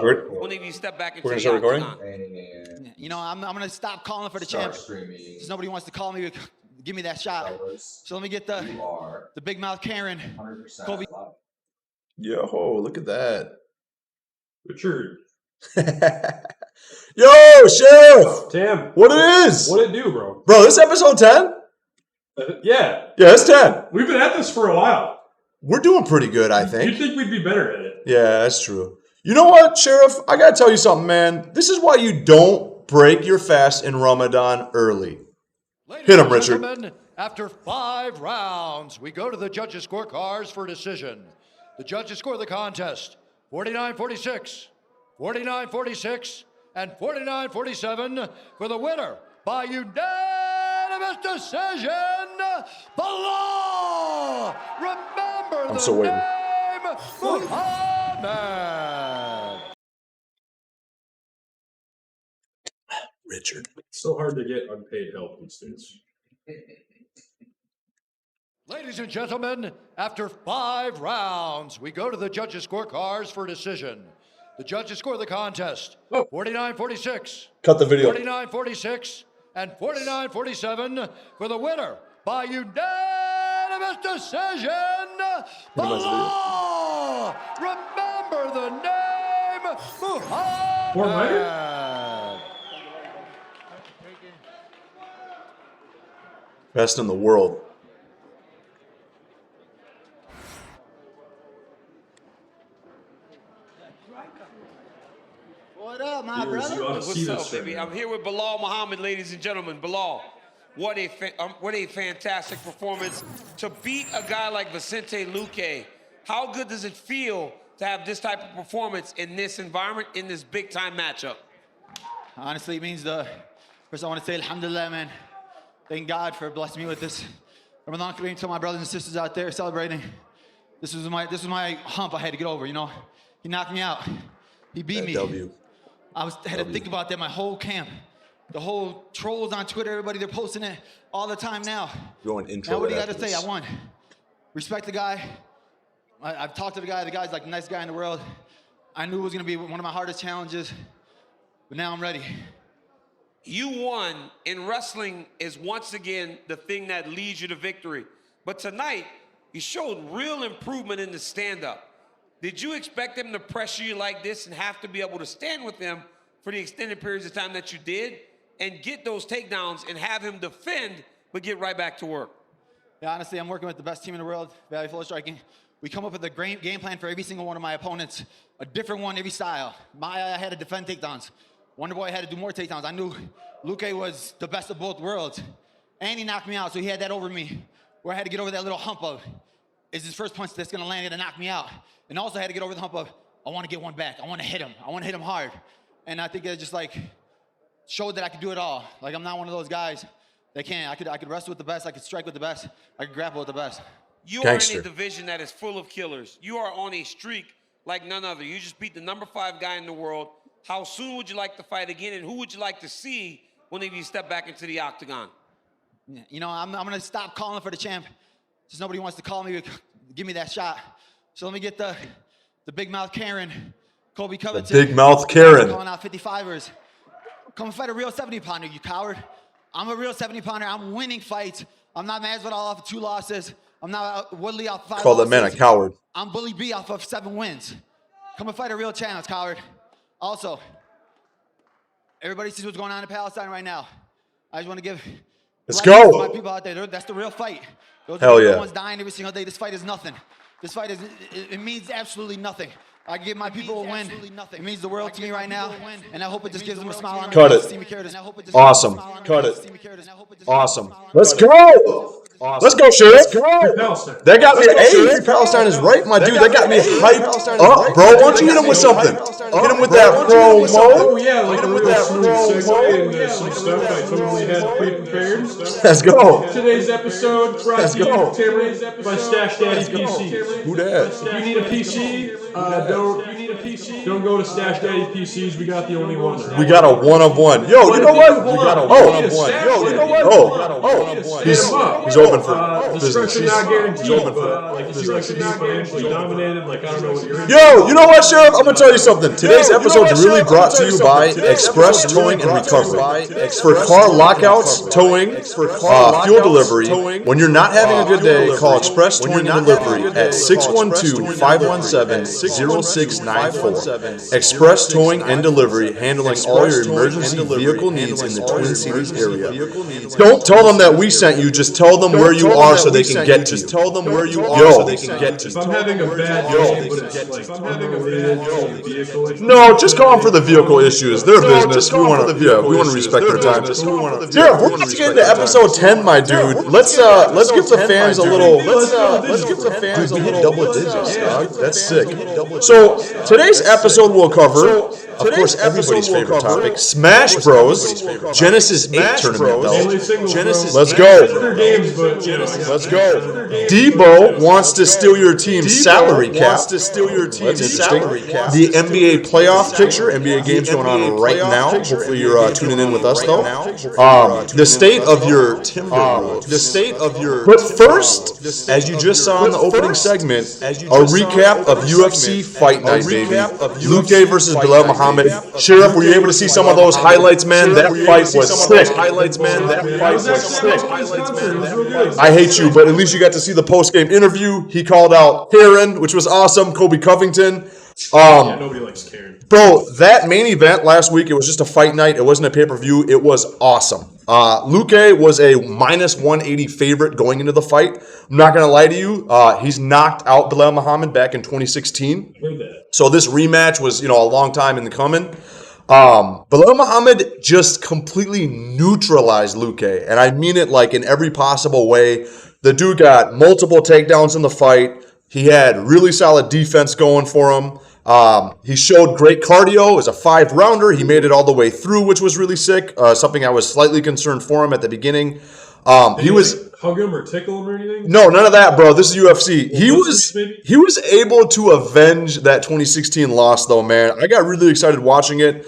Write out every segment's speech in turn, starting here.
When you step back into We're gonna start recording. You know, I'm gonna stop calling for the champ because nobody wants to call me. Give me that shot. So let me get the big mouth Karen. Kobe. Yo, look at that. Richard. Yo, Sheriff. Tam. What it is? What it do, bro? Bro, this episode 10? Yeah. Yeah, it's 10. We've been at this for a while. We're doing pretty good, I think. You'd think we'd be better at it. Yeah, that's true. You know what, Sheriff? I gotta tell you something, man. This is why you don't break your fast in Ramadan early. Hit him, Richard. Gentlemen, after 5 rounds, we go to the judges' scorecards for decision. The judges score the contest 49-46, 49-46, and 49-47 for the winner by unanimous decision. The law. Remember I'm the still waiting. name Muhammad. Richard. It's so hard to get unpaid help these days. Ladies and gentlemen, after 5 rounds, we go to the judges' scorecards for decision. The judges score the contest 49-46, Cut the video. 49-46, and 49-47 for the winner by unanimous decision. The law. Remember the name Muhammad. Best in the world. What up, my Viewers, brother? you ought to see What's this up, right baby? now. I'm here with Bilal Muhammad, ladies and gentlemen. Bilal, what a fantastic performance to beat a guy like Vicente Luque. How good does it feel to have this type of performance in this environment, in this big-time matchup? Honestly, it means first I want to say Alhamdulillah, man. Thank God for blessing me with this Ramadan Kareem to my brothers and sisters out there celebrating. This was my hump I had to get over, you know. He knocked me out. He beat me. W. I had to think about that my whole camp. The whole trolls on Twitter, everybody, they're posting it all the time now. Going intro. Now what do you right got to after say? this. I won. Respect the guy. I've talked to the guy. The guy's like the nicest guy in the world. I knew it was going to be one of my hardest challenges, but now I'm ready. You won, and wrestling is once again the thing that leads you to victory. But tonight, you showed real improvement in the stand-up. Did you expect them to pressure you like this and have to be able to stand with them for the extended periods of time that you did and get those takedowns and have him defend but get right back to work? Yeah, honestly, I'm working with the best team in the world, Valley Flow Striking. We come up with a great game plan for every single one of my opponents, a different one every style. I had to defend takedowns. Wonder Boy had to do more takedowns. I knew Luque was the best of both worlds. And he knocked me out, so he had that over me, where I had to get over that little hump of, is his first punch that's gonna land and knock me out? And also had to get over the hump of, I wanna get one back. I wanna hit him. I wanna hit him hard. And I think it just like showed that I could do it all. Like I'm not one of those guys that can't. I could wrestle with the best. I could strike with the best. I could grapple with the best. You Gangster. are in a division that is full of killers. You are on a streak like none other. You just beat the number 5 guy in the world. How soon would you like to fight again, and who would you like to see when you step back into the octagon? You know, I'm gonna stop calling for the champ since nobody wants to call me. Give me that shot. So let me get the big mouth Karen, Kobe Covington. Big mouth Karen. Calling out 55ers. Come fight a real 70-pounder, you coward. I'm a real 70-pounder. I'm winning fights. I'm not Masvidal off of 2 losses. I'm not Woodley off 5 Call that losses. man a coward. I'm Bully B off of 7 wins. Come and fight a real challenge, coward. Also, everybody sees what's going on in Palestine right now. I just want to give Let's blessings go. to my people out there. That's the real fight. Those Hell are the yeah. ones dying every single day. This fight is nothing. This fight it means absolutely nothing. I give my people a win. It means the world to me right now, and I hope it just gives them a smile on their Cut face. it. See me carry this. Awesome. Cut it. Awesome. Let's go. Awesome. Let's go, Sheriff. Palestine. That got me. Hey, Free Palestine is right, my dude. That got me hyped up, bro. Why don't you hit him with something? Hit him with that Oh, promo. yeah, like a with real that smooth promo. segue into some stuff I totally had pre-prepared. Let's go. Today's episode brought Let's to you go. by Stash Daddy PC. Who that? If you need a PC, Don't go to Stash Daddy PCs. We got the only one. We got a one of one. Yo, you know what? We got a one of one. Yo, you know what? He's open for business. He's not guaranteed, but like he likes to be financially dominated. Like I don't know what you're. Yo, you know what, Sheriff? I'm gonna tell you something. Today's episode is really brought to you by Express Towing and Recovery. For car lockouts, towing, fuel delivery. When you're not having a good day, call Express Towing and Delivery at 612-517-0694. Express Towing and Delivery, handling all your emergency vehicle needs in the Twin Cities area. Don't tell them that we sent you. Just tell them where you are so they can get to you. Just tell them where you are so they can get to you. If I'm having a bad day, but it's like unrelated to vehicle issues. No, just call them for the vehicle issues. Their business. We want to respect their time. Here, we're about to get into episode 10, my dude. Let's give the fans a little. Let's give the fans a little double digits, dog. That's sick. So today's episode will cover, of course, everybody's favorite topic: Smash Bros. Genesis 8 tournament belt. Let's go. Let's go. Debo wants to steal your team's salary cap. That's interesting. The NBA playoff picture. NBA games going on right now. Hopefully you're tuning in with us though. The state of your But first, as you just saw in the opening segment, a recap of UFC Fight Night, baby. Luque versus Bilal Muhammad. Sheriff, were you able to see some of those highlights, man? That fight was sick. I hate you, but at least you got to see the post-game interview. He called out Karen, which was awesome. Kobe Covington. Nobody likes Karen. Bro, that main event last week, it was just a fight night. It wasn't a pay-per-view. It was awesome. Luque was a minus 180 favorite going into the fight. I'm not going to lie to you. He's knocked out Bilal Muhammad back in 2016. So this rematch was, a long time in the coming. Bilal Muhammad just completely neutralized Luque. And I mean it like in every possible way. The dude got multiple takedowns in the fight. He had really solid defense going for him. He showed great cardio. It was a 5-rounder. He made it all the way through, which was really sick. Something I was slightly concerned for him at the beginning. He was hug him or tickle him or anything? No, none of that, bro. This is UFC. He was able to avenge that 2016 loss, though, man. I got really excited watching it.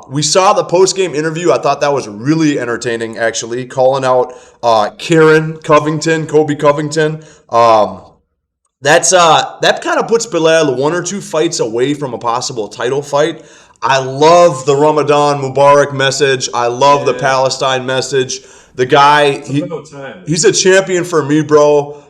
We saw the post-game interview. I thought that was really entertaining, actually, calling out Karen Covington, Kobe Covington. That kind of puts Bilal 1 or 2 fights away from a possible title fight. I love the Ramadan Mubarak message. I love the Palestine message. The guy, he's a champion for me, bro.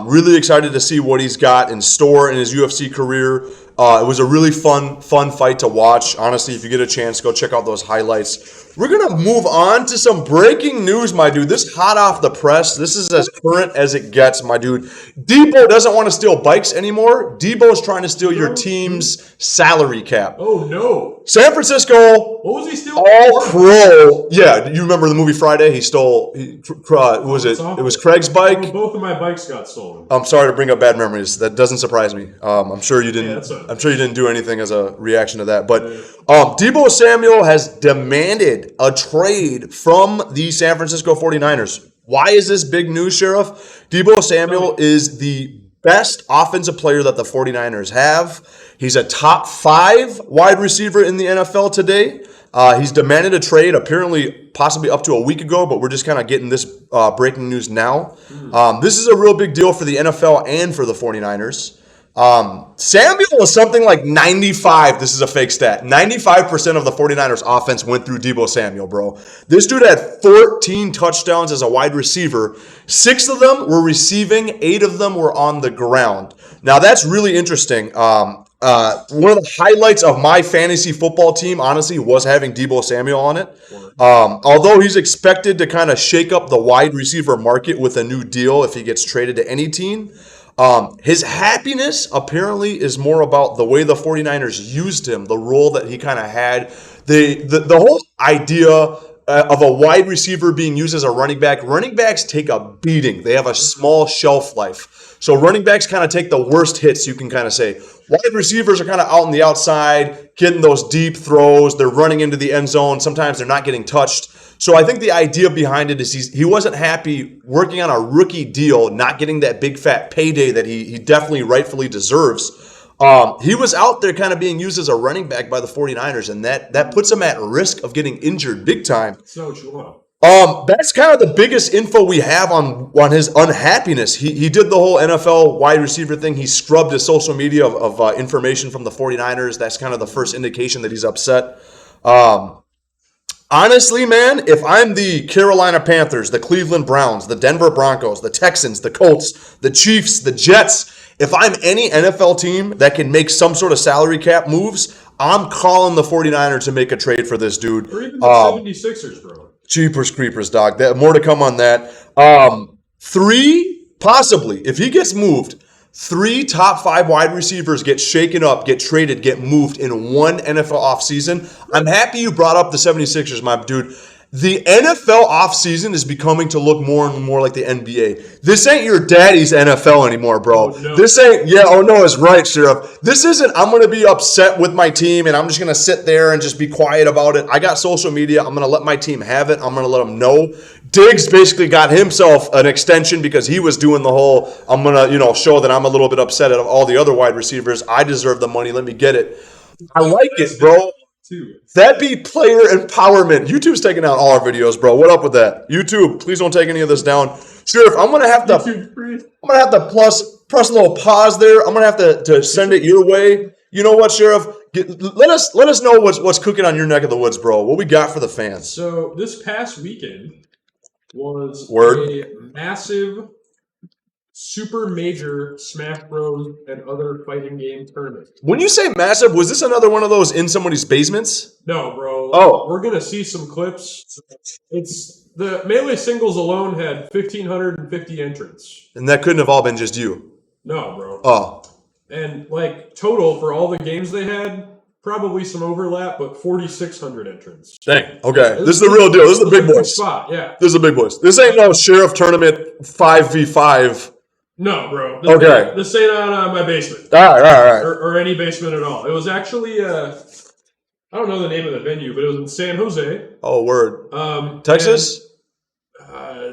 Really excited to see what he's got in store in his UFC career. It was a really fun fight to watch. Honestly, if you get a chance, go check out those highlights. We're going to move on to some breaking news, my dude. This hot off the press. This is as current as it gets, my dude. Debo doesn't want to steal bikes anymore. Debo's trying to steal your team's salary cap. Oh, no. San Francisco. What was he stealing? All pro. Yeah, you remember the movie Friday? He stole, what was it? It was Craig's bike. Both of my bikes got stolen. I'm sorry to bring up bad memories. That doesn't surprise me. I'm sure you didn't. I'm sure you didn't do anything as a reaction to that. But Debo Samuel has demanded a trade from the San Francisco 49ers. Why is this big news, Sheriff? Debo Samuel is the best offensive player that the 49ers have. He's a top 5 wide receiver in the NFL today. He's demanded a trade, apparently possibly up to a week ago, but we're just kind of getting this breaking news now. This is a real big deal for the NFL and for the 49ers. Samuel was something like 95. This is a fake stat. 95% of the 49ers offense went through Debo Samuel, bro. This dude had 14 touchdowns as a wide receiver. 6 of them were receiving. 8 of them were on the ground. Now that's really interesting. One of the highlights of my fantasy football team, honestly, was having Debo Samuel on it. Although he's expected to kind of shake up the wide receiver market with a new deal if he gets traded to any team. His happiness apparently is more about the way the 49ers used him, the role that he kind of had. The whole idea of a wide receiver being used as a running back. Running backs take a beating. They have a small shelf life. So running backs kind of take the worst hits, you can kind of say. Wide receivers are kind of out on the outside, getting those deep throws. They're running into the end zone. Sometimes they're not getting touched. So I think the idea behind it is he wasn't happy working on a rookie deal, not getting that big fat payday that he definitely rightfully deserves. He was out there kind of being used as a running back by the 49ers, and that puts him at risk of getting injured big time. That's not what you want. That's kind of the biggest info we have on his unhappiness. He did the whole NFL wide receiver thing. He scrubbed his social media of information from the 49ers. That's kind of the first indication that he's upset. Honestly, man, if I'm the Carolina Panthers, the Cleveland Browns, the Denver Broncos, the Texans, the Colts, the Chiefs, the Jets, if I'm any NFL team that can make some sort of salary cap moves, I'm calling the 49ers to make a trade for this dude. Or even the 76ers, bro. Jeepers creepers, dog. More to come on that. 3, possibly, if he gets moved, 3 top 5 wide receivers get shaken up, get traded, get moved in one NFL offseason. I'm happy you brought up the 76ers, my dude. The NFL offseason is becoming to look more and more like the NBA. This ain't your daddy's NFL anymore, bro. Oh, no. This ain't, yeah, oh no, it's right, Sheriff. This isn't, I'm going to be upset with my team and I'm just going to sit there and just be quiet about it. I got social media. I'm going to let my team have it. I'm going to let them know. Diggs basically got himself an extension because he was doing the whole, I'm going to, show that I'm a little bit upset at all the other wide receivers. I deserve the money. Let me get it. I like it, bro. That be player empowerment. YouTube's taking down all our videos, bro. What up with that? YouTube, please don't take any of this down. Sheriff, I'm gonna have to press a little pause there. I'm gonna have to send it your way. You know what, Sheriff? Let us know what's cooking on your neck of the woods, bro. What we got for the fans? So this past weekend was a massive, super major Smash Bros. And other fighting game tournament. When you say massive, was this another one of those in somebody's basements? No, bro. Oh. We're going to see some clips. It's the Melee singles alone had 1,550 entrants. And that couldn't have all been just you. No, bro. Oh. And total for all the games they had, probably some overlap, but 4,600 entrants. Dang. Okay. This is the real deal. This is the big boys. Spot, yeah. This is the big boys. This ain't no Sheriff tournament 5v5. No, bro. Okay. This ain't on my basement. All right. Or any basement at all. It was actually, I don't know the name of the venue, but it was in San Jose. Oh, word. Texas?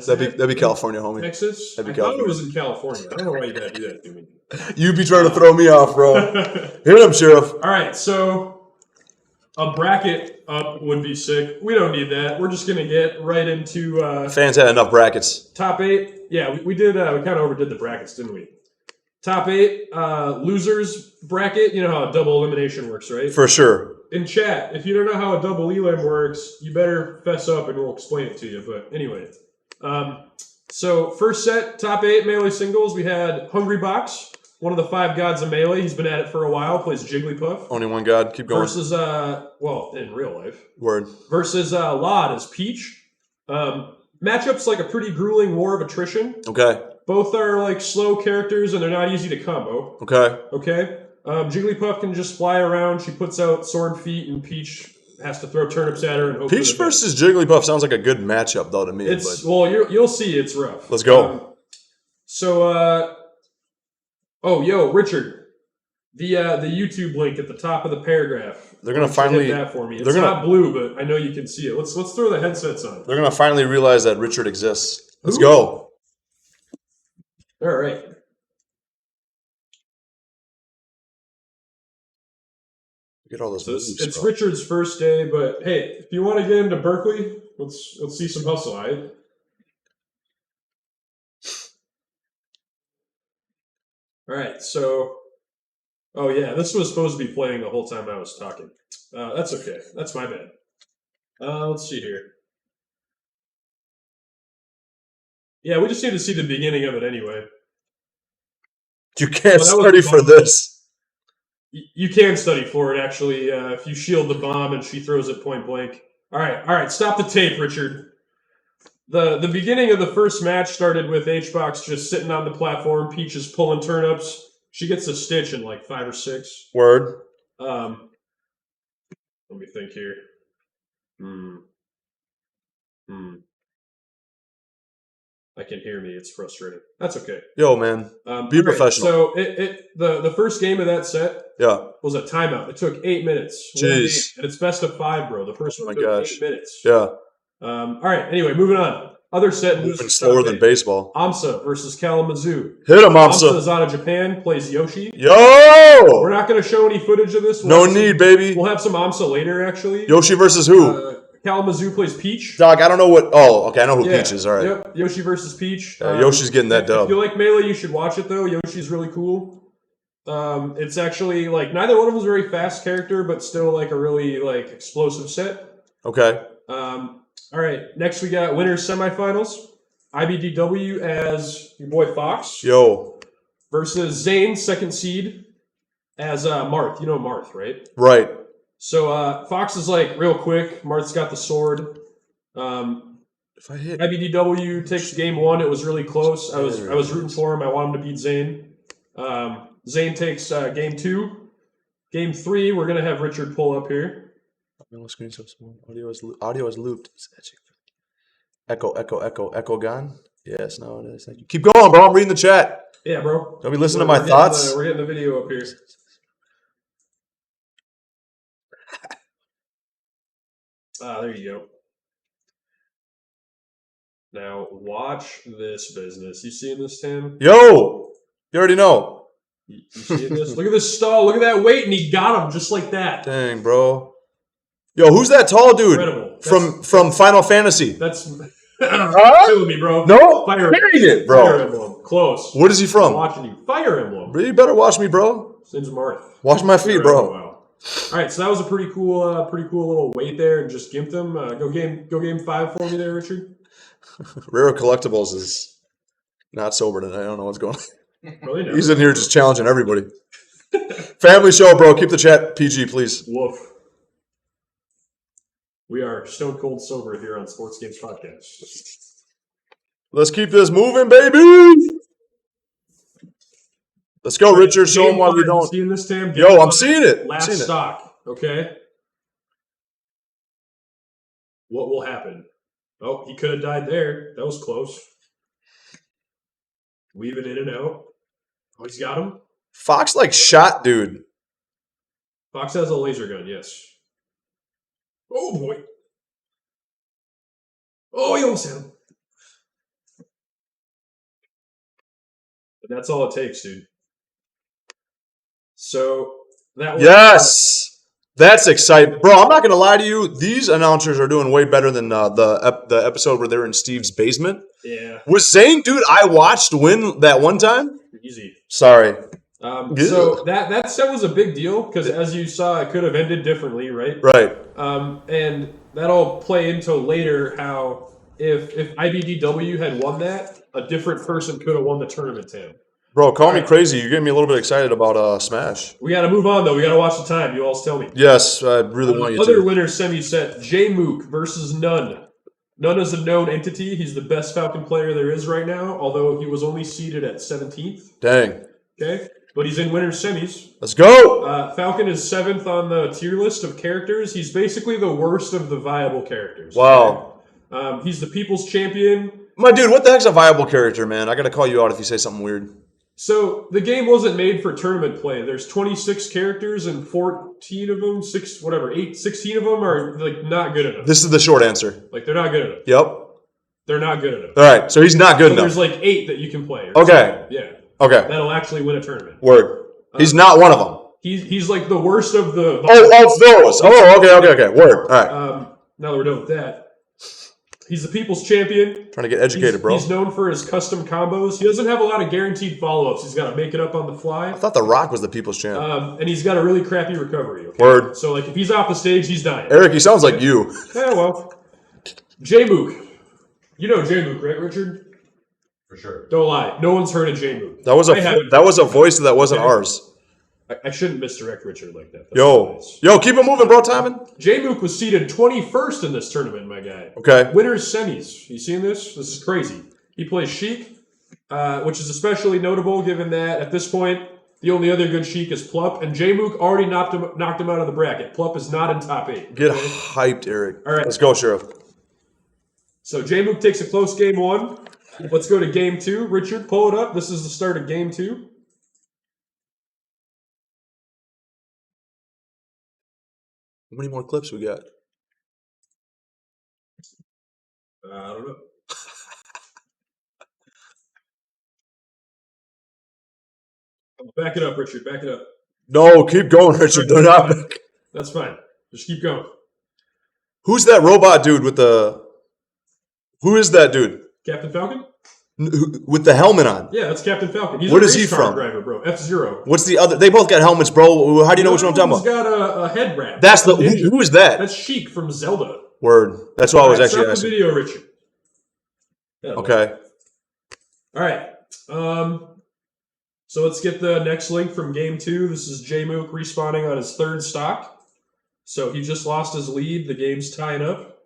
That'd be California, homie. Texas? That'd be I thought California. it was in California. I don't know why you gotta do that to me. You be trying to throw me off, bro. Hit him, Sheriff. All right, so a bracket up would be sick. We don't need that. We're just going to get right into Fans had enough brackets. top 8. Yeah, we did. We kind of overdid the brackets, didn't we? Top 8, losers bracket. You know how a double elimination works, right? For sure. In chat, if you don't know how a double elim works, you better fess up and we'll explain it to you. But anyway, so first set, top 8 Melee singles. We had Hungry Box, one of the 5 gods of Melee. He's been at it for a while. Plays Jigglypuff. Only one god. Keep going. Versus, in real life. Word. Versus Lod as Peach. Matchup's like a pretty grueling war of attrition. Okay. Both are slow characters and they're not easy to combo. Okay. Jigglypuff can just fly around. She puts out sword feet and Peach has to throw turnips at her and hope. Peach versus Jigglypuff sounds like a good matchup, though, to me. You'll see it's rough. Let's go. Richard, the YouTube link at the top of the paragraph. They're gonna finally hit that for me. It's not blue, but I know you can see it. Let's throw the headsets on. They're gonna finally realize that Richard exists. Let's go. All right. Get all those. So it's Richard's first day, but hey, if you want to get into Berkeley, let's see some hustle, all right? All right, so, oh yeah, this was supposed to be playing the whole time I was talking. That's okay. That's my bad. Let's see here. Yeah, we just need to see the beginning of it anyway. You can't study for this. You can study for it, actually, if you shield the bomb and she throws it point blank. All right, stop the tape, Richard. The beginning of the first match started with HBox just sitting on the platform. Peach is pulling turnips. She gets a stitch in 5 or 6. Word. Let me think here. I can hear me. It's frustrating. That's okay. Yo, man. Be professional. So the first game of that set was a timeout. It took 8 minutes. Jeez. And it's best of 5, bro. The first one took 8 minutes. Yeah. All right. Anyway, moving on. Other set Moving slower than baseball. Amsa versus Kalamazoo. Hit him, Amsa Amsa. is out of Japan, plays Yoshi. Yo! We're not going to show any footage of this. No need, baby. We'll have some Amsa later, actually. Yoshi versus who? Kalamazoo plays Peach. Dog, I don't know what. Oh, okay, I know who Peach is. All right. Yep, Yoshi versus Peach. Yoshi's getting that dub. If you like Melee, you should watch it, though. Yoshi's really cool. It's actually, like, neither one of them is a very fast character, but still, like, a really, like, explosive set. Okay. All right, next we got winners semifinals. IBDW as your boy Fox. Yo. Versus Zane, second seed, as Marth. You know Marth, right? Right. So Fox is like real quick. Marth's got the sword. If I hit IBDW takes game 1. It was really close. I was rooting for him. I want him to beat Zane. Zane takes game 2. Game 3, we're gonna have Richard pull up here. Screen so small. Audio is looped. Echo gone? Yes, no, it is. Thank you. Keep going, bro. I'm reading the chat. Yeah, bro. Don't be listening to my thoughts. We're getting the video up here. There you go. Now, watch this business. You seeing this, Tim? Yo! You already know. You seeing this? Look at this stall. Look at that weight, and he got him just like that. Dang, bro. Yo, who's that tall dude? Incredible. From Final Fantasy? That's killing me, bro. No? Fire Dang it, bro. Fire Emblem. Close. What is he from? I'm watching you. Fire Emblem. You better watch me, bro. His name's Marth. Watch my feet, bro. Wow. All right, so that was a pretty cool little weight there, and just gimped him. Go game 5 for me there, Richard. Rare Collectibles is not sober tonight. I don't know what's going on. Really no. He's in here just challenging everybody. Family show, bro. Keep the chat PG, please. Woof. We are stone cold sober here on Sports Games Podcast. Let's keep this moving, baby. Let's go, Richard. Show him why we don't. Seeing this, Tam? Yo, I'm seeing it. Last stock. Okay. What will happen? Oh, he could have died there. That was close. Weaving in and out. Oh, he's got him. Fox like shot, dude. Fox has a laser gun, yes. Oh, boy. Oh, he almost hit him. But that's all it takes, dude. So, that was... Yes! That's exciting. Bro, I'm not going to lie to you. These announcers are doing way better than the episode where they were in Steve's basement. Yeah. Was Zane, dude, I watched win that one time? Easy. Sorry. So that set was a big deal because, as you saw, it could have ended differently, right? Right. And that'll play into later how if IBDW had won that, a different person could have won the tournament, Tim. Bro, call me crazy. You're getting me a little bit excited about Smash. We got to move on, though. We got to watch the time. You all tell me. Yes, I really want you Other to. winner semi-set, J-Mook versus Nunn. Nunn is a known entity. He's the best Falcon player there is right now, although he was only seeded at 17th. Dang. Okay? But he's in winner's semis. Let's go. Falcon is 7th on the tier list of characters. He's basically the worst of the viable characters. Wow. Okay? He's the people's champion. My dude, what the heck's a viable character, man? I got to call you out if you say something weird. So the game wasn't made for tournament play. There's 26 characters and 14 of them, 16 of them are like not good enough. This is the short answer. Like they're not good enough. Yep. They're not good enough. All right, so he's not good enough. There's like 8 that you can play. Okay. Yeah. Okay. That'll actually win a tournament. Word. He's not one of them. He's like the worst of the. Oh, of those. Oh, okay. Word. All right. Now that we're done with that. He's the people's champion. Trying to get educated, bro. He's known for his custom combos. He doesn't have a lot of guaranteed follow-ups. He's got to make it up on the fly. I thought The Rock was the people's champ. And he's got a really crappy recovery. Okay? Word. So, like, if he's off the stage, he's dying. Eric, he sounds like you. Yeah, well. J-Mook. You know J-Mook, right, Richard? For sure. Don't lie. No one's heard of J-Mook. That was a voice that wasn't ours. I shouldn't misdirect Richard like that. That's Yo, keep it moving, bro, Timon. J-Mook was seeded 21st in this tournament, my guy. Okay. Winners semis. You seeing this? This is crazy. He plays Sheik, which is especially notable given that at this point the only other good Sheik is Plup, and J-Mook already knocked him out of the bracket. Plup is not in top 8. Get hyped, Eric. All right. Let's go, Sheriff. So J-Mook takes a close game 1. Let's go to game 2. Richard, pull it up. This is the start of game 2. How many more clips we got? I don't know. Back it up, Richard. Back it up. No, keep going, Richard. Do not. That's fine. Just keep going. Who's that robot dude with the? Who is that dude Captain Falcon? with the helmet on? Yeah, that's Captain Falcon. He's What a is he race car from? driver, bro. F-Zero. What's the other? They both got helmets, bro. How do you know which one I'm talking He's about? got a head wrap. That's the Ninja. who is that? That's Sheik from Zelda. Word. That's what I was actually stop asking. the video, Richard. Yeah, Okay. All right. So let's get the next link from Game 2. This is J-Mook respawning on his third stock. So he just lost his lead. The game's tying up.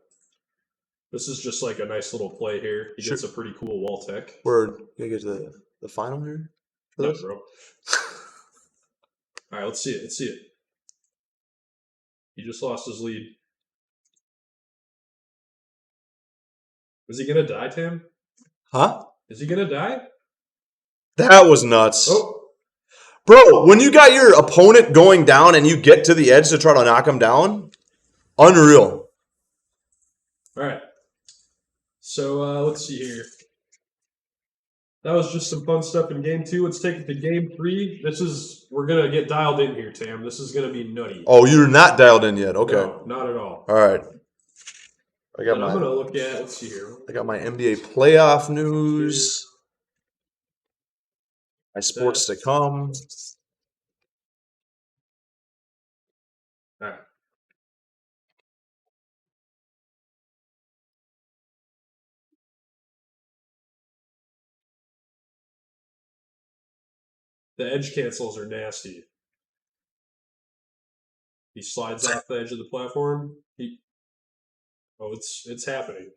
This is just like a nice little play here. He gets a pretty cool wall tech. Word. You get to the final here? No, bro. All right, let's see it. Let's see it. He just lost his lead. Is he going to die, Tam? Huh? Is he going to die? That was nuts. Oh. Bro, when you got your opponent going down and you get to the edge to try to knock him down, unreal. All right. So let's see here. That was just some fun stuff in Game 2. Let's take it to Game 3. We're going to get dialed in here, Tam. This is going to be nutty. Oh, you're not dialed in yet. Okay. No, not at all. All right. I'm going to look at, let's see here. I got my NBA playoff news. My sports to come. All right. The edge cancels are nasty. He slides off the edge of the platform. It's happening.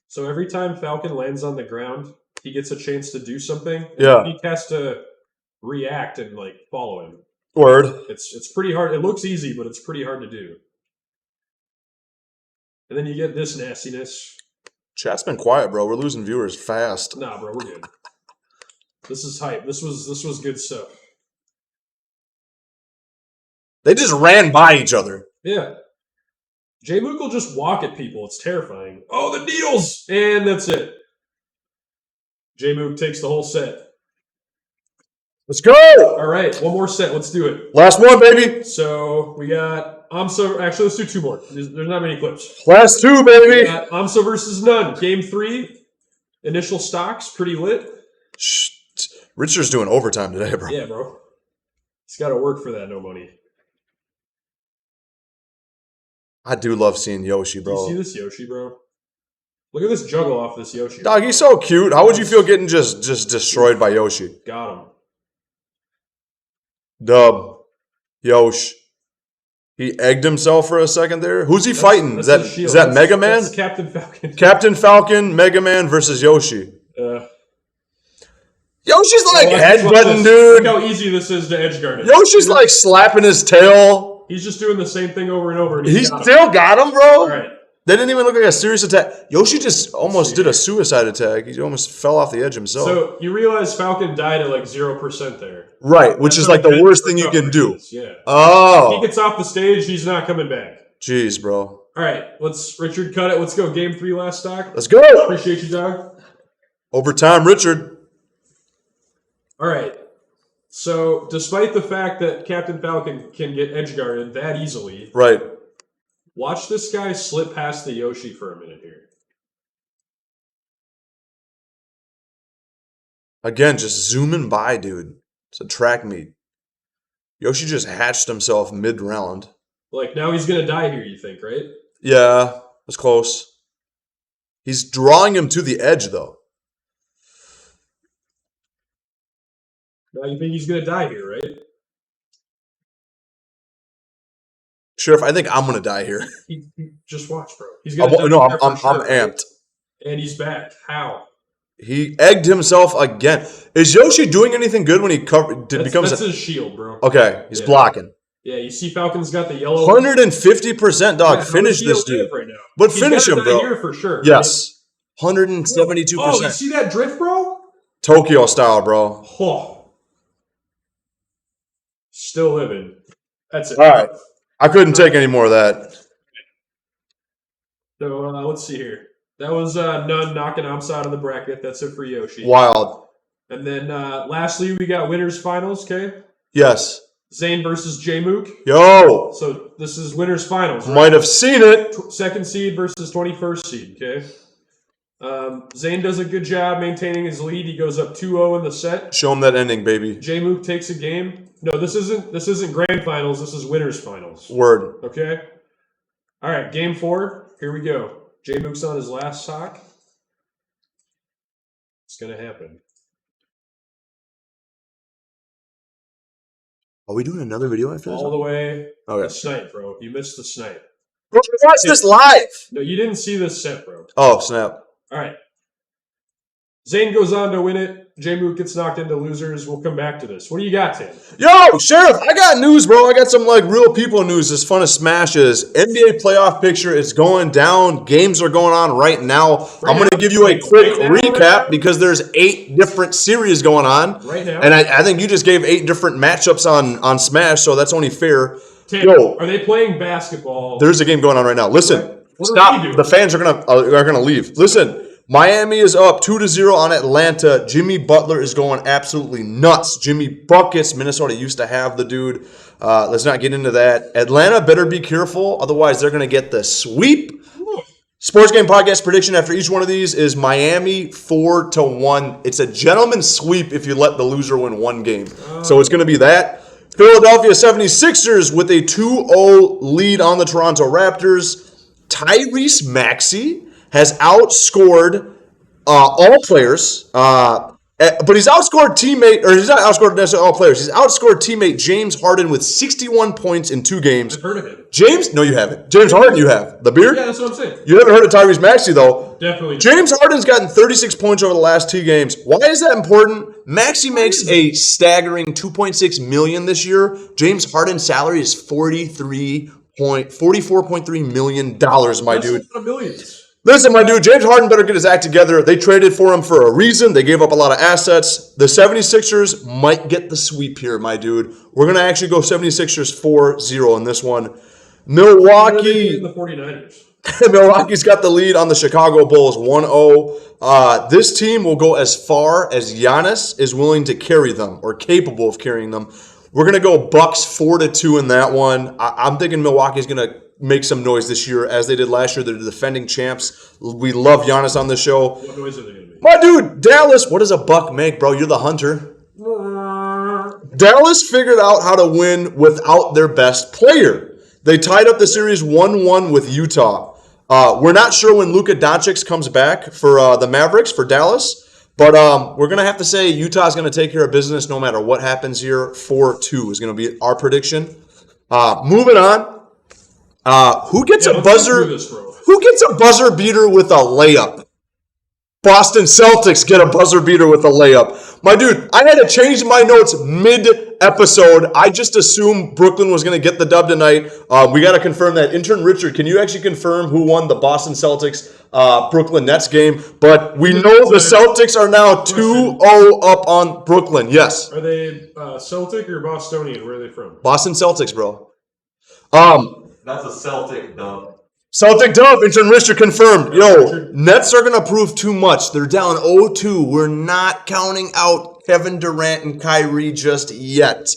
So every time Falcon lands on the ground, he gets a chance to do something. Yeah. He has to react and like follow him. Word. It's pretty hard. It looks easy, but it's pretty hard to do. And then you get this nastiness. Chat's been quiet, bro. We're losing viewers fast. Nah, bro, we're good. This is hype. This was good stuff. They just ran by each other. Yeah. J-Mook will just walk at people. It's terrifying. Oh, the needles! And that's it. J-Mook takes the whole set. Let's go! All right, one more set. Let's do it. Last one, baby. So we got Amsa. Actually, let's do two more. There's not many clips. Last two, We baby. got Amsa versus None. Game 3. Initial stocks. Pretty lit. Shh. Richard's doing overtime today, bro. Yeah, bro. He's got to work for that no money. I do love seeing Yoshi, You bro. see this Yoshi, bro? Look at this juggle off this Yoshi. Dog, he's so cute. How would you feel getting just destroyed by Yoshi? Got him. Dub. Yosh. He egged himself for a second there. Who's he fighting? That's Is that his shield. is that That's- Mega Man? That's Captain Falcon. Captain Falcon, Mega Man versus Yoshi. Yoshi's like Watch headbutting, this. Look dude. how easy this is to edge guard it. Yoshi's like slapping his tail. He's just doing the same thing over and over. And He he's got him. still got him, bro. All right. They didn't even look like a serious attack. Yoshi just almost did a suicide attack. He almost fell off the edge himself. So you realize Falcon died at like 0% there. Right, which is like the worst thing you can do. Yeah. Oh. He gets off the stage, he's not coming back. Jeez, bro. All right, Richard, cut it. Let's go. Game 3 last stock. Let's go. Appreciate you, dog. Overtime, Richard. All right. So despite the fact that Captain Falcon can get edge guarded that easily, Right. watch this guy slip past the Yoshi for a minute here. Again, just zooming by, dude. It's a track meet. Yoshi just hatched himself mid-round. Like, now he's going to die here, you think, right? Yeah, that's close. He's drawing him to the edge, though. Now you think he's going to die here, right? Sheriff, I think I'm gonna die here. Just watch, bro. He's going to die. No, here I'm for sure, amped. And he's back. How? He egged himself again. Is Yoshi doing anything good when he becomes? That's his shield, bro. Okay, he's Yeah. blocking. Yeah, you see Falcon's got the yellow. 150%, dog. Yeah, how Finish does he this live dude. right now? But He's finish gotta him, die bro. Here for sure. Yes, Right? 172%. Oh, you see that drift, bro? Tokyo style, bro. Oh. Still living. That's it. All right, I couldn't take any more of that. So let's see here. That was None knocking Amsa out of the bracket. That's it for Yoshi. Wild. And then lastly, we got winners finals, okay? Yes. Zane versus J-Mook. Yo. So this is winners finals, right? Might have seen it. Second seed versus 21st seed, okay? Zane does a good job maintaining his lead. He goes up 2-0 in the set. Show him that ending, baby. J-Mook takes a game. No, this isn't grand finals. This is winners finals. Word. Okay? All right, game 4. Here we go. J-Mook's on his last sock. It's going to happen. Are we doing another video after this? All the way. Okay. The snipe, bro. You missed the snipe. Bro, watch this live. No, you didn't see this set, bro. Oh, snap. All right. Zane goes on to win it. J-Mook gets knocked into losers. We'll come back to this. What do you got, Tim? Yo, Sheriff, I got news, bro. I got some real people news as fun as Smash is. NBA playoff picture is going down. Games are going on right now. I'm going to give you a quick recap because there's 8 different series going on. Right now. And I think you just gave 8 different matchups on Smash, so that's only fair. Tim, Yo, are they playing basketball? there's a game going on right now. Listen, What are stop. we doing? The fans are gonna leave. Listen. Miami is up 2-0 on Atlanta. Jimmy Butler is going absolutely nuts. Jimmy Buckets. Minnesota used to have the dude. Let's not get into that. Atlanta better be careful. Otherwise, they're going to get the sweep. Sports Game Podcast prediction after each one of these is Miami 4-1. It's a gentleman's sweep if you let the loser win one game. So it's going to be that. Philadelphia 76ers with a 2-0 lead on the Toronto Raptors. Tyrese Maxey has outscored all players, but he's outscored teammate, or he's not outscored necessarily all players. He's outscored teammate James Harden with 61 points in 2 games. I've heard of it. No, you haven't. James Harden, you have. The beard? Yeah, that's what I'm saying. You haven't heard of Tyrese Maxey, though. Definitely. James Harden's gotten 36 points over the last 2 games. Why is that important? Maxey makes a staggering $2.6 million this year. James Harden's salary is $44.3 million, my dude. That's a lot of millions. Listen, my dude, James Harden better get his act together. They traded for him for a reason. They gave up a lot of assets. The 76ers might get the sweep here, my dude. We're going to actually go 76ers 4-0 in this one. Milwaukee. The 49ers. Milwaukee's got the lead on the Chicago Bulls 1-0. This team will go as far as Giannis is willing to carry them or capable of carrying them. We're going to go Bucks 4-2 in that one. I'm thinking Milwaukee's going to make some noise this year as they did last year. They're the defending champs. We love Giannis on the show. What noise are they going to make? My dude, Dallas, what does a buck make, bro? You're the hunter. Dallas figured out how to win without their best player. They tied up the series 1-1 with Utah. We're not sure when Luka Doncic comes back for the Mavericks, for Dallas, but we're going to have to say Utah's going to take care of business no matter what happens here. 4-2 is going to be our prediction. Moving on. Who gets a buzzer? Who gets a buzzer beater with a layup? Boston Celtics get a buzzer beater with a layup. My dude, I had to change my notes mid-episode. I just assumed Brooklyn was going to get the dub tonight. We got to confirm that. Intern Richard, can you actually confirm who won the Boston Celtics Brooklyn Nets game? But we know the Celtics are now 2-0 up on Brooklyn. Yes. Are they Celtic or Bostonian? Where are they from? Boston Celtics, bro. That's a Celtic dub. Celtic dub, Intern Richard confirmed. Yo, Nets are going to prove too much. They're down 0-2. We're not counting out Kevin Durant and Kyrie just yet.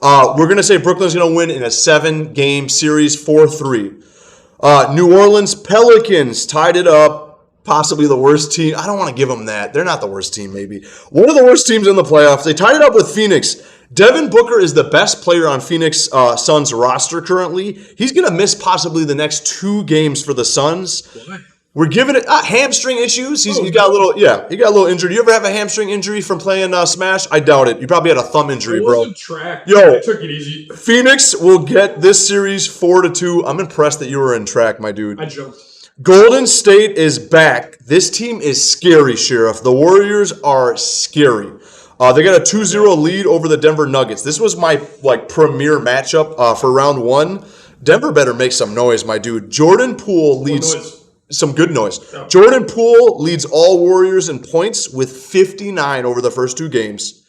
We're going to say Brooklyn's going to win in a 7-game series, 4-3. New Orleans Pelicans tied it up. Possibly the worst team. I don't want to give them that. They're not the worst team, maybe. One of the worst teams in the playoffs. They tied it up with Phoenix. Devin Booker is the best player on Phoenix Suns roster currently. He's going to miss possibly the next 2 games for the Suns. What? We're giving it hamstring issues. He got a little, he got a little injury. Do you ever have a hamstring injury from playing Smash? I doubt it. You probably had a thumb injury, bro. It wasn't track. Yo, I took it easy. Phoenix will get this series 4-2. I'm impressed that you were in track, my dude. I jumped. Golden State is back. This team is scary, Sheriff. The Warriors are scary. They got a 2-0 lead over the Denver Nuggets. This was my premier matchup for round 1. Denver better make some noise, my dude. Jordan Poole leads some good noise. Oh. Jordan Poole leads all Warriors in points with 59 over the first 2 games.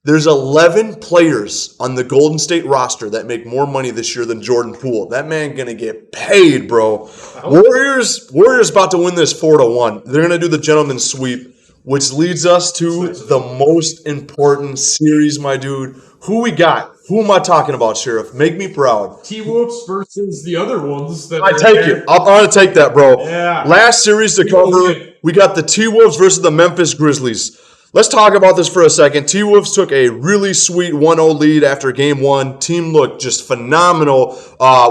There's 11 players on the Golden State roster that make more money this year than Jordan Poole. That man gonna get paid, bro. Warriors about to win this 4-1. They're gonna do the gentleman's sweep. which leads us to the most important series, my dude. Who we got? Who am I talking about, Sheriff? Make me proud. T-Whoops versus the other ones. That I take it. I'm going to take that, bro. Yeah. Last series to cover, we got the T-Wolves versus the Memphis Grizzlies. Let's talk about this for a second. T-Wolves took a really sweet 1-0 lead after game one. Team looked just phenomenal.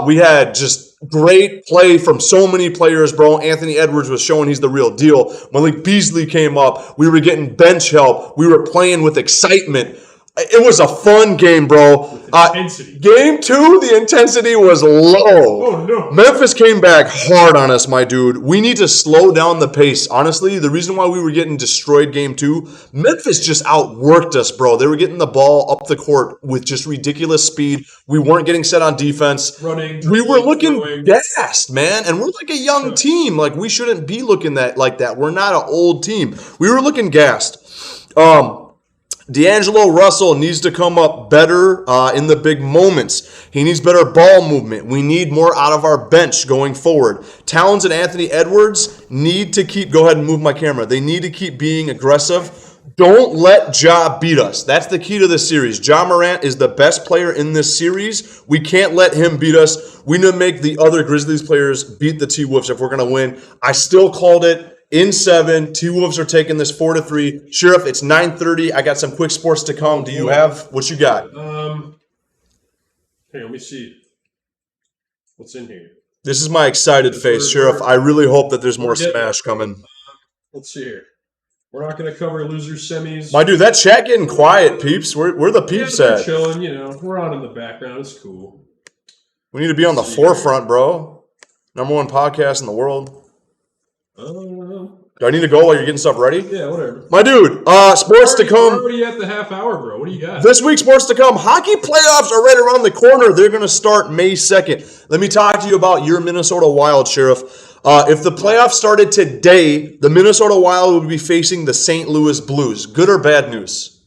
We had just great play from so many players, bro. Anthony Edwards was showing he's the real deal. Malik Beasley came up. We were getting bench help. We were playing with excitement. It was a fun game, bro. Game two, the intensity was low. Oh, no. Memphis came back hard on us, my dude. We need to slow down the pace. Honestly, the reason why we were getting destroyed game two, Memphis just outworked us, bro. They were getting the ball up the court with just ridiculous speed. We weren't getting set on defense. Running. We were looking gassed, man. And we're like a young team. Like, we shouldn't be looking like that. We're not an old team. We were looking gassed. D'Angelo Russell needs to come up better in the big moments. He needs better ball movement. We need more out of our bench going forward. Towns and Anthony Edwards need to keep – go ahead and move my camera. They need to keep being aggressive. Don't let Ja beat us. That's the key to this series. Ja Morant is the best player in this series. We can't let him beat us. We need to make the other Grizzlies players beat the T-Wolves if we're going to win. I still called it. In 7, T-Wolves are taking this 4-3. Sheriff, it's 9:30. I got some quick sports to come. Do you have what you got? Hey, let me see. What's in here? This is my excited face, Sheriff. I really hope that there's more smash coming. Let's see here. We're not going to cover loser semis. My dude, that chat getting quiet, peeps. Where the peeps at? Chilling, we're on in the background. It's cool. We need to be on the forefront, bro. Number one podcast in the world. Do I need to go while you're getting stuff ready? Yeah, whatever. My dude, sports to come. We're already at the half hour, bro. What do you got? This week, sports to come. Hockey playoffs are right around the corner. They're going to start May 2nd. Let me talk to you about your Minnesota Wild, Sheriff. If the playoffs started today, the Minnesota Wild would be facing the St. Louis Blues. Good or bad news?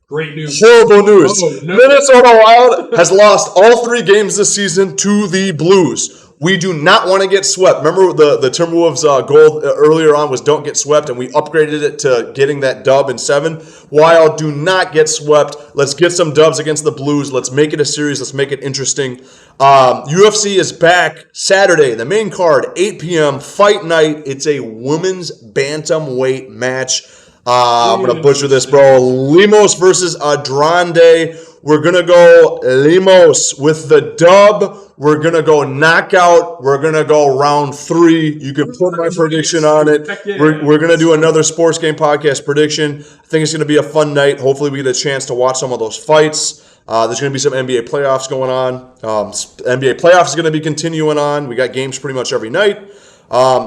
Great news. Horrible news. Oh, no. Minnesota Wild has lost all 3 games this season to the Blues. We do not want to get swept. Remember the Timberwolves' goal earlier on was don't get swept, and we upgraded it to getting that dub in 7. Wild, do not get swept. Let's get some dubs against the Blues. Let's make it a series. Let's make it interesting. UFC is back Saturday. The main card, 8 p.m., fight night. It's a women's bantamweight match. I'm going to butcher this, bro. Lemos versus Andrade. We're going to go Lemos with the dub. We're going to go knockout. We're going to go round 3. You can put my prediction on it. We're going to do another Sports Game Podcast prediction. I think it's going to be a fun night. Hopefully we get a chance to watch some of those fights. There's going to be some NBA playoffs going on. NBA playoffs is going to be continuing on. We got games pretty much every night.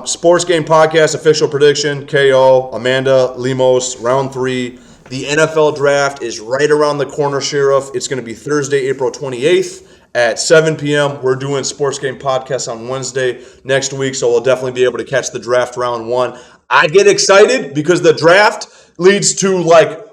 Sports Game Podcast, official prediction, KO, Amanda, Lemos, round 3. The NFL draft is right around the corner, Sheriff. It's going to be Thursday, April 28th at 7 p.m. We're doing Sports Game Podcast on Wednesday next week, so we'll definitely be able to catch the draft round 1. I get excited because the draft leads to,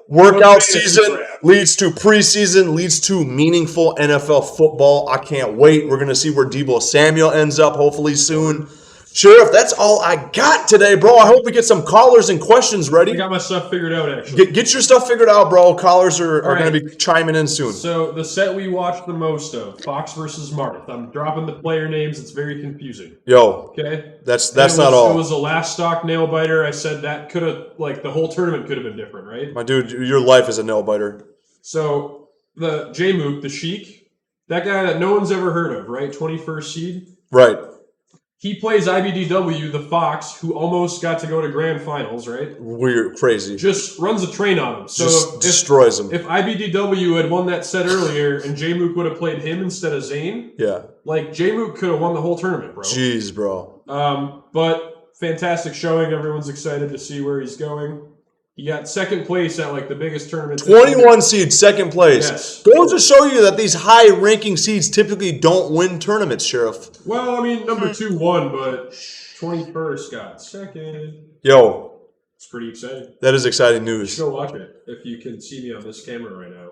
workout season, leads to preseason, leads to meaningful NFL football. I can't wait. We're going to see where Debo Samuel ends up hopefully soon. Sheriff, that's all I got today, bro. I hope we get some callers and questions ready. I got my stuff figured out, actually. Get your stuff figured out, bro. Callers are going to be chiming in soon. So, the set we watched the most of, Fox versus Marth. I'm dropping the player names. It's very confusing. Yo. Okay? That's not all. It was a last stock nail biter. I said that could have, the whole tournament could have been different, right? My dude, your life is a nail biter. So, the J-Mook, the Sheik, that guy that no one's ever heard of, right? 21st seed? Right. He plays IBDW, the Fox, who almost got to go to grand finals, right? Weird, crazy. Just runs a train on him. So just destroys him. If IBDW had won that set earlier and J-Mook would have played him instead of Zane, J-Mook could have won the whole tournament, bro. Jeez, bro. But fantastic showing. Everyone's excited to see where he's going. He got second place at the biggest tournament. 21 seed, second place. Yes. Goes to show you that these high-ranking seeds typically don't win tournaments, Sheriff. Well, I mean, number 2 won, but 21st got second. Yo. It's pretty exciting. That is exciting news. Go watch it if you can see me on this camera right now.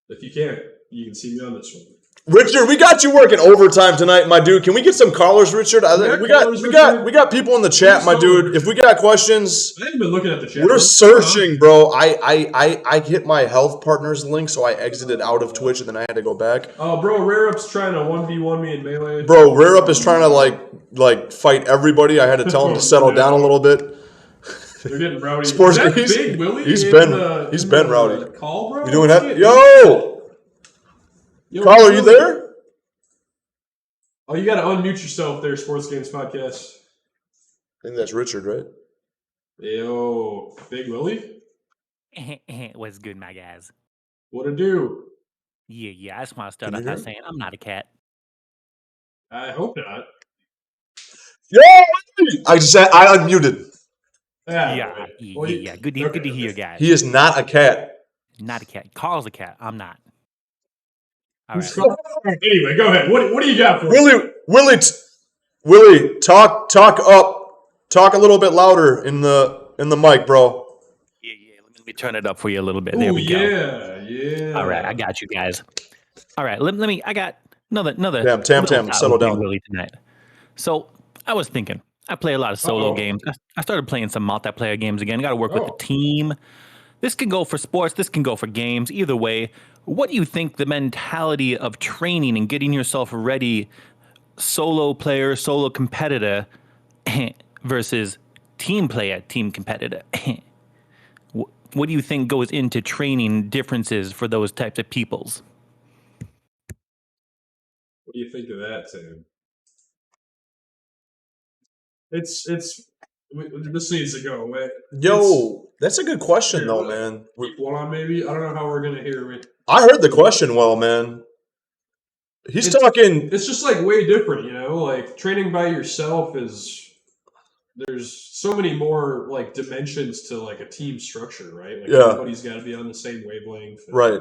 If you can't, you can see me on this one. Richard, we got you working overtime tonight, my dude. Can we get some callers, Richard? We got people in the chat, my dude. If we got questions, I haven't been looking at the chat. we're searching, bro. I hit my health partners link, so I exited out of Twitch and then I had to go back. Oh, bro, Rare Up's trying to 1v1 me in Melee. Bro, Rare Up is trying to like fight everybody. I had to tell him to settle down a little bit. They're getting rowdy. Sports, Is that Big Willie he's in been the rowdy. Call, bro? You doing that? Yo, caller, you there? Oh, you got to unmute yourself there, Sports Games Podcast. I think that's Richard, right? Yo, Big Willie? What's good, my guys? What to do? Yeah, I just want to start off by saying I'm not a cat. I hope not. Yo, I unmuted. Yeah. Good to Okay. hear, guys. He is not a cat. Not a cat. Carl's a cat. I'm not. All right. Anyway, go ahead. What do you got for us? Willie, talk up. Talk a little bit louder in the mic, bro. Yeah. Let me turn it up for you a little bit. There we go. Yeah. All right, I got you guys. All right, let me. I got another. Damn, TamTam, settle down. Willie tonight. So I was thinking. I play a lot of solo games. I started playing some multiplayer games again. Got to work with the team. This can go for sports. This can go for games. Either way, what do you think the mentality of training and getting yourself ready, solo player, solo competitor, versus team player, team competitor? What do you think goes into training differences for those types of peoples? What do you think of that, Sam? This needs to go away. Yo, that's a good question, though, man. Keep one on, maybe. I don't know how we're gonna hear it. I heard the question well, man. He's talking. It's just like way different, you know. Like training by yourself there's so many more like dimensions to like a team structure, right? Like everybody's got to be on the same wavelength. Right.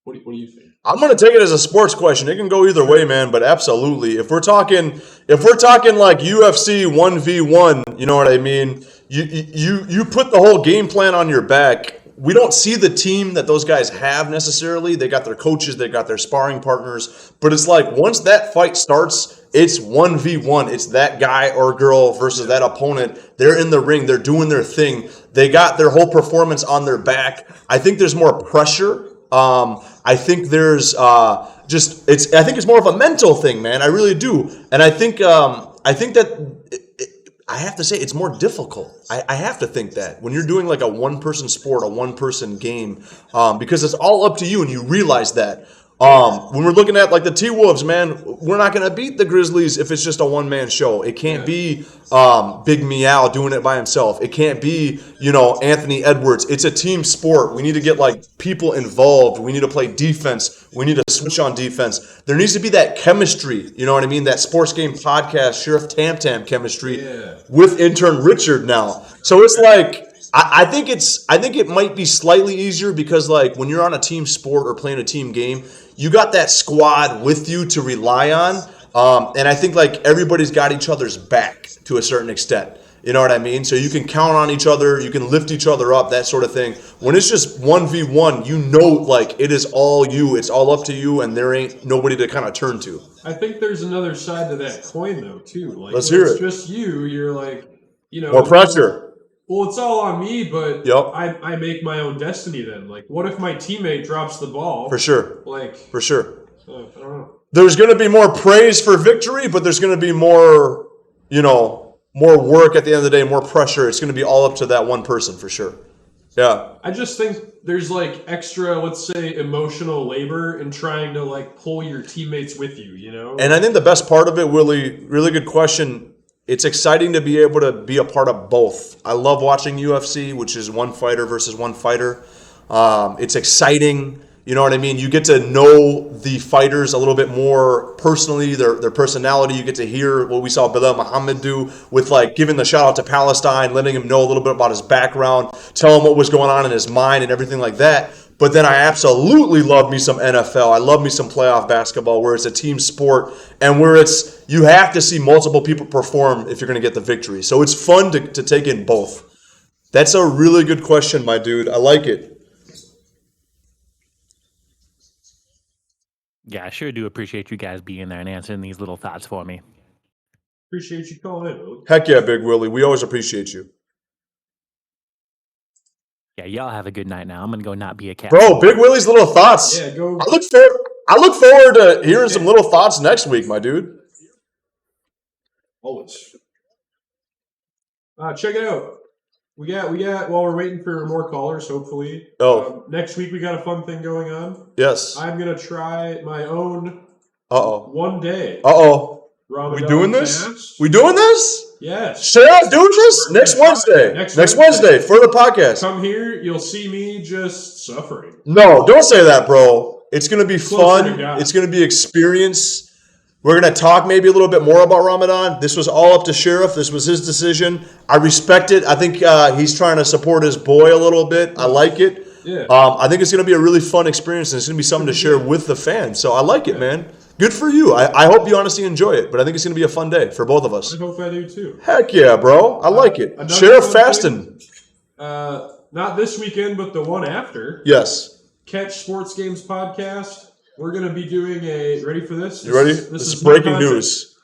What do you think? I'm gonna take it as a sports question. It can go either way, man. But absolutely, if we're talking like UFC 1v1, you know what I mean. You put the whole game plan on your back. We don't see the team that those guys have necessarily. They got their coaches, they got their sparring partners. But it's like once that fight starts, it's 1v1. It's that guy or girl versus that opponent. They're in the ring. They're doing their thing. They got their whole performance on their back. I think there's more pressure. I think there's I think it's more of a mental thing, man. I really do. And I think that I have to say it's more difficult. I have to think that when you're doing like a one-person sport, a one-person game, because it's all up to you, and you realize that. When we're looking at like the T-Wolves, man, we're not going to beat the Grizzlies if it's just a one-man show. It can't be Big Meow doing it by himself. It can't be, Anthony Edwards. It's a team sport. We need to get like people involved. We need to play defense. We need to switch on defense. There needs to be that chemistry, you know what I mean? That Sports Game Podcast, Sheriff TamTam chemistry with Intern Richard now. So it's like, I think it might be slightly easier because like when you're on a team sport or playing a team game, you got that squad with you to rely on. And I think like everybody's got each other's back to a certain extent. You know what I mean? So you can count on each other, you can lift each other up, that sort of thing. When it's just 1v1, like it is all you, it's all up to you, and there ain't nobody to kind of turn to. I think there's another side to that coin though too. Like Let's hear it. It's just you're like, more pressure. Well, it's all on me, but Yep. I make my own destiny then. Like, what if my teammate drops the ball? For sure. For sure. I don't know. There's going to be more praise for victory, but there's going to be more, more work at the end of the day, more pressure. It's going to be all up to that one person for sure. Yeah. I just think there's like extra, let's say, emotional labor in trying to like pull your teammates with you, And I think the best part of it, Willie, really good question. It's exciting to be able to be a part of both. I love watching UFC, which is one fighter versus one fighter. It's exciting. You know what I mean? You get to know the fighters a little bit more personally, their personality. You get to hear what we saw Bilal Muhammad do with like giving the shout out to Palestine, letting him know a little bit about his background, tell him what was going on in his mind and everything like that. But then I absolutely love me some NFL. I love me some playoff basketball where it's a team sport and where you have to see multiple people perform if you're going to get the victory. So it's fun to take in both. That's a really good question, my dude. I like it. Yeah, I sure do appreciate you guys being there and answering these little thoughts for me. Appreciate you calling in, Willie. Heck yeah, Big Willie. We always appreciate you. Yeah, y'all have a good night now. I'm gonna go not be a cat. Bro, Big Willie's little thoughts. Yeah, go. I look forward to hearing some little thoughts next week, my dude. Always. Check it out. We got. While we're waiting for more callers, hopefully. Next week we got a fun thing going on. Yes. I'm gonna try my own. 1 day. We doing this? fast. We doing this? Yes. Sheriff doing this? Next Wednesday. Next Wednesday for the podcast. Come here, you'll see me just suffering. No, don't say that, bro. It's going to be Closer to fun. God. It's going to be experience. We're going to talk maybe a little bit more about Ramadan. This was all up to Sheriff. This was his decision. I respect it. I think he's trying to support his boy a little bit. I like it. Yeah. I think it's going to be a really fun experience, and it's going to be something to share with the fans. So I like it, man. Good for you. I hope you honestly enjoy it, but I think it's going to be a fun day for both of us. I hope I do too. Heck yeah, bro. I like it. Sheriff Fasten. Not this weekend, but the one after. Yes. Catch Sports Games Podcast. We're going to be doing a. Ready for this? You ready? This is breaking my news.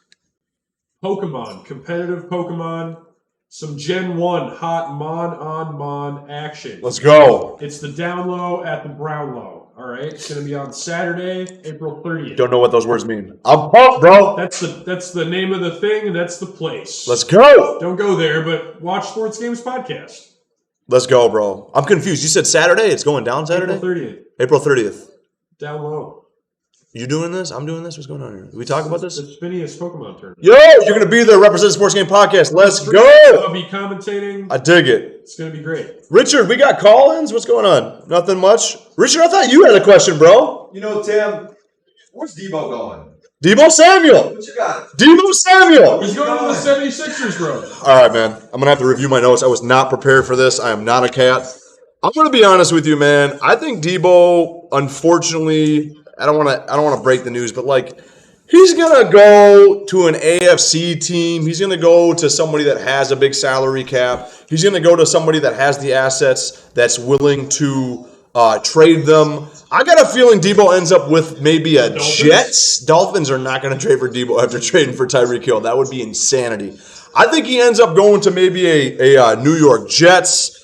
Pokemon. Competitive Pokemon. Some Gen 1 hot Mon-on-Mon action. Let's go. It's the down low at the Brownlow. All right, it's going to be on Saturday, April 30th. Don't know what those words mean. I'm pumped, bro. That's the name of the thing, and that's the place. Let's go. Don't go there, but watch Sports Games Podcast. Let's go, bro. I'm confused. You said Saturday? It's going down Saturday? April 30th. April 30th. Down low. You doing this? I'm doing this? What's going on here? Did we talk about this? It's Phineas Pokemon tournament. Yo, you're going to be there representing Sports Game Podcast. Let's go. I'll be commentating. I dig it. It's going to be great. Richard, we got call-ins? What's going on? Nothing much. Richard, I thought you had a question, bro. You know, Tim, where's Debo going? Debo Samuel. What you got? Debo Samuel. He's going to the 76ers, bro. All right, man. I'm going to have to review my notes. I was not prepared for this. I am not a cat. I'm going to be honest with you, man. I think Debo, unfortunately, I don't want to break the news, but like he's going to go to an AFC team. He's going to go to somebody that has a big salary cap. He's going to go to somebody that has the assets that's willing to trade them. I got a feeling Debo ends up with maybe a Jets. Dolphins are not going to trade for Debo after trading for Tyreek Hill. That would be insanity. I think he ends up going to maybe a New York Jets.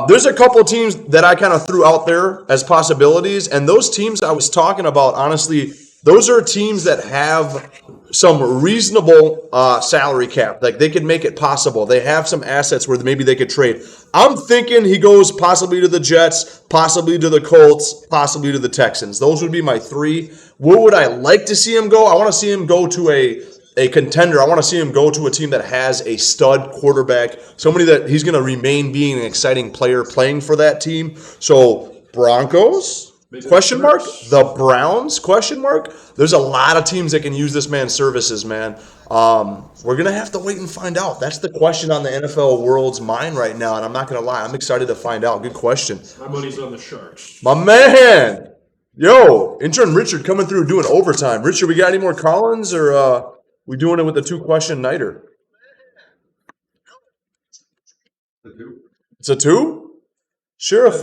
There's a couple teams that I kind of threw out there as possibilities, and those teams I was talking about, honestly, those are teams that have some reasonable salary cap. Like, they could make it possible. They have some assets where maybe they could trade. I'm thinking he goes possibly to the Jets, possibly to the Colts, possibly to the Texans. Those would be my three. Where would I like to see him go? I want to see him go to a contender. I want to see him go to a team that has a stud quarterback, somebody that he's going to remain being an exciting player playing for that team. So Broncos, question mark? The Browns, question mark? There's a lot of teams that can use this man's services, man. We're going to have to wait and find out. That's the question on the NFL world's mind right now, and I'm not going to lie. I'm excited to find out. Good question. My money's on the Sharks. My man. Yo, Intern Richard coming through doing overtime. Richard, we got any more call-ins, or we doing it with the two-question nighter? It's a two? Sheriff,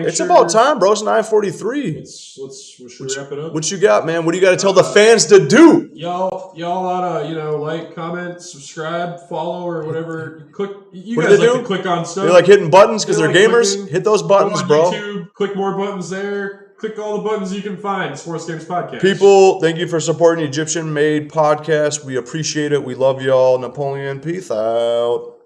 it's about time, bro. It's 9:43. Should we wrap it up? What you got, man? What do you got to tell the fans to do? Y'all oughta, like, comment, subscribe, follow, or whatever. Click. You What guys do they like do? to click on stuff. They're like hitting buttons because they're like gamers. clicking. Hit those Go buttons, on bro. YouTube, click more buttons there. Click all the buttons you can find. Sports Games Podcast. People, thank you for supporting the Egyptian-made podcast. We appreciate it. We love y'all. Napoleon, peace out.